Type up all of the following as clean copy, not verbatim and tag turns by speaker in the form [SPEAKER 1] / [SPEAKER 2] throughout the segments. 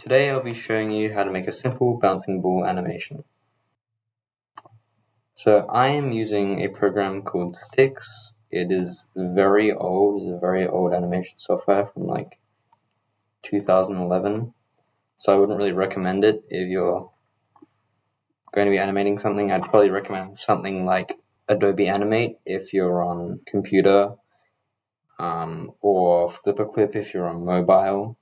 [SPEAKER 1] Today I'll be showing you how to make a simple bouncing ball animation. So I am using a program called Stix. It is very old. It's a very old animation software from like 2011. So I wouldn't really recommend it if you're going to be animating something. I'd probably recommend something like Adobe Animate if you're on computer, or Flipperclip if you're on mobile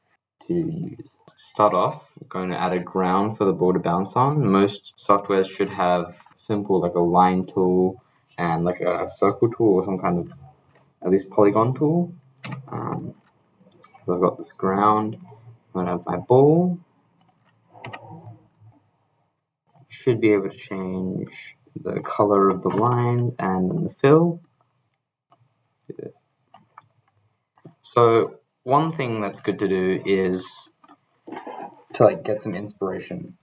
[SPEAKER 1] to use. Start off, we're going to add a ground for the ball to bounce on. Most softwares should have simple like a line tool and like a circle tool or some kind of at least polygon tool. So I've got this ground. I'm going to have my ball. Should be able to change the color of the line and the fill. Do this. So one thing that's good to do is to like get some inspiration.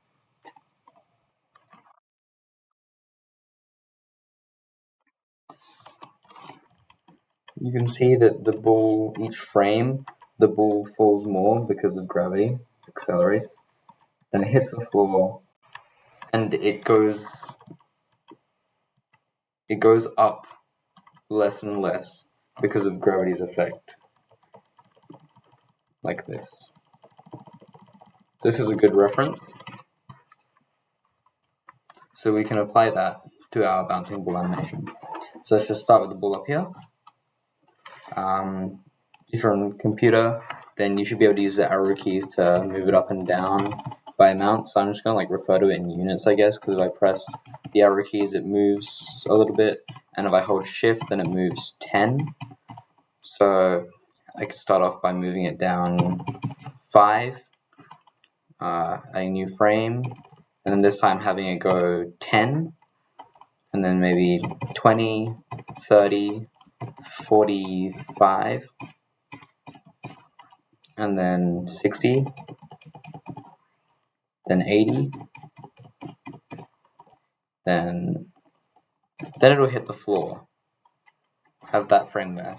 [SPEAKER 1] You can see that the ball, each frame, the ball falls more because of gravity, it accelerates. Then it hits the floor, and it goes up less and less because of gravity's effect, like this. This is a good reference, so we can apply that to our bouncing ball animation. So let's just start with the ball up here. If you're on a computer, then you should be able to use the arrow keys to move it up and down by amount. So I'm just going to like refer to it in units, I guess, because if I press the arrow keys, it moves a little bit, and if I hold shift, then it moves 10. So I could start off by moving it down 5, a new frame, and then this time having it go 10, and then maybe 20, 30, 45, and then 60, then 80, then it'll hit the floor. Have that frame there.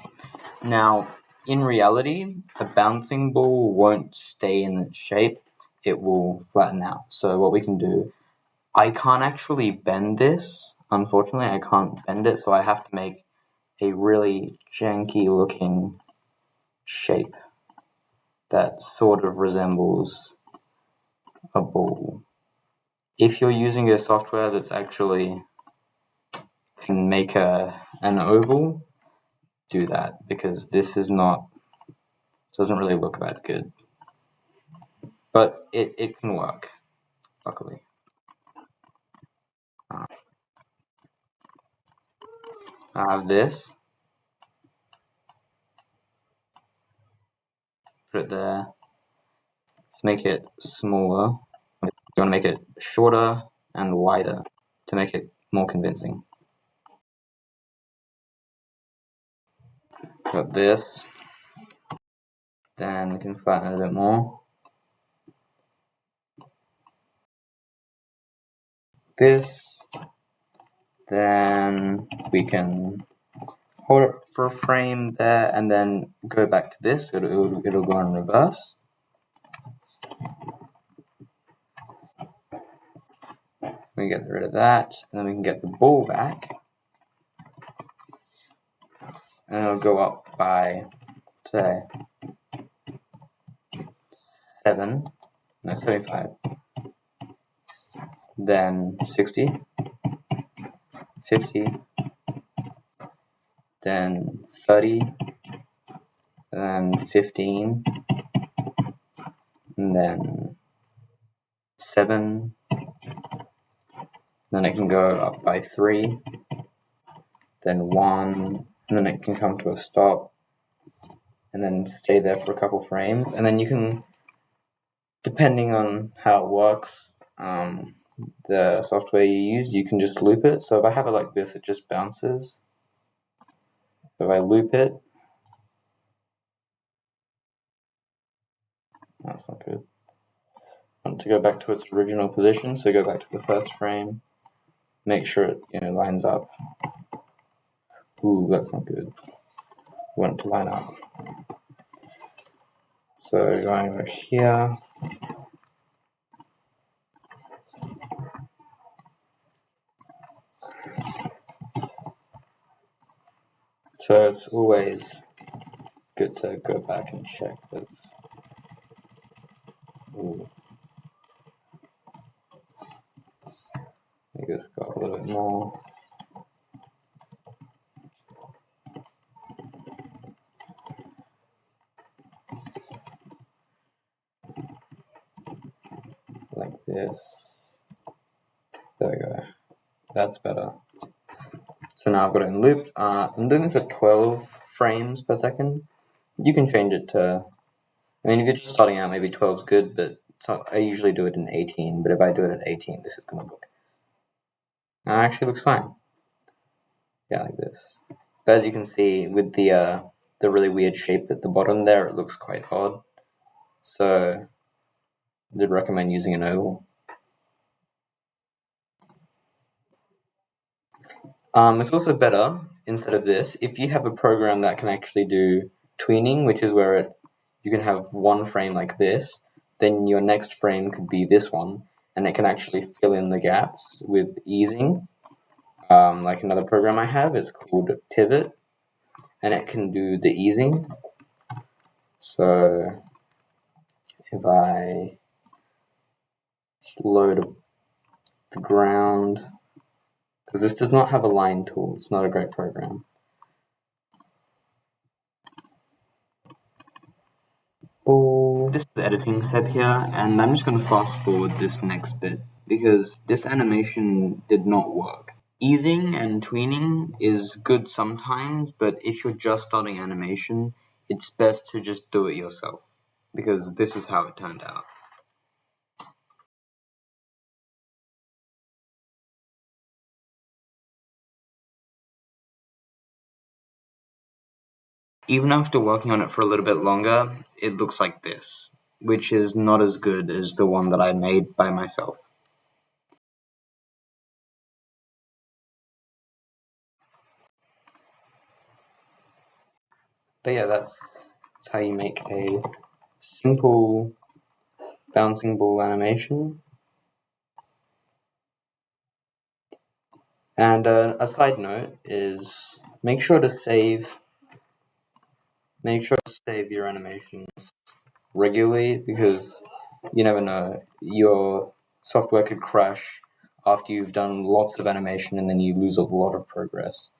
[SPEAKER 1] Now, in reality, a bouncing ball won't stay in its shape. It will flatten out. So what we can do, I can't actually bend this. Unfortunately, I can't bend it, so I have to make a really janky looking shape that sort of resembles a ball. If you're using a software that's actually can make an oval, do that, because this is not, doesn't really look that good. But it can work, luckily. I have this. Put it there. Let's make it smaller. You want to make it shorter and wider to make it more convincing. Got this. Then we can flatten it a bit more. This. Then we can hold it for a frame there and then go back to this. It'll go in reverse. We can get rid of that, and then we can get the ball back. And it'll go up by, say, 75. Then 60, 50, then 30, then 15, and then 7, then it can go up by 3, then 1, and then it can come to a stop, and then stay there for a couple frames, and then you can, depending on how it works, the software you use, you can just loop it. So if I have it like this, it just bounces. If I loop it, that's not good. I want to go back to its original position, so go back to the first frame, make sure it lines up. Ooh, that's not good. We want it to line up. So going over here, So it's always good to go back and check this. Ooh. I guess got a little bit more. Like this. There we go. That's better. So now I've got it in loop. I'm doing this at 12 frames per second. You can change it to, I mean, if you're just starting out, maybe 12 is good, but I usually do it in 18, but if I do it at 18, this is going to look, actually looks fine. Yeah, like this. But as you can see, with the really weird shape at the bottom there, it looks quite odd. So I'd recommend using an oval. It's also better, instead of this, if you have a program that can actually do tweening, which is where you can have one frame like this, then your next frame could be this one, and it can actually fill in the gaps with easing. Like another program I have is called Pivot, and it can do the easing. So if I just load the ground, because this does not have a line tool, it's not a great program. This is the editing step here, and I'm just going to fast forward this next bit because this animation did not work. Easing and tweening is good sometimes, but if you're just starting animation, it's best to just do it yourself because this is how it turned out. Even after working on it for a little bit longer, it looks like this, which is not as good as the one that I made by myself. But yeah, that's how you make a simple bouncing ball animation. And a side note is make sure to save your animations regularly because you never know, your software could crash after you've done lots of animation and then you lose a lot of progress,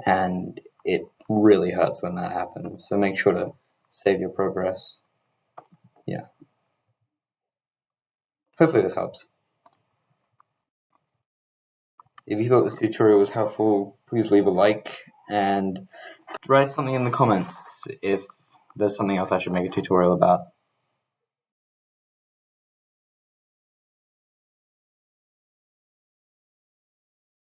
[SPEAKER 1] and it really hurts when that happens. So make sure to save your progress. Yeah. Hopefully this helps. If you thought this tutorial was helpful, please leave a like and write something in the comments if there's something else I should make a tutorial about.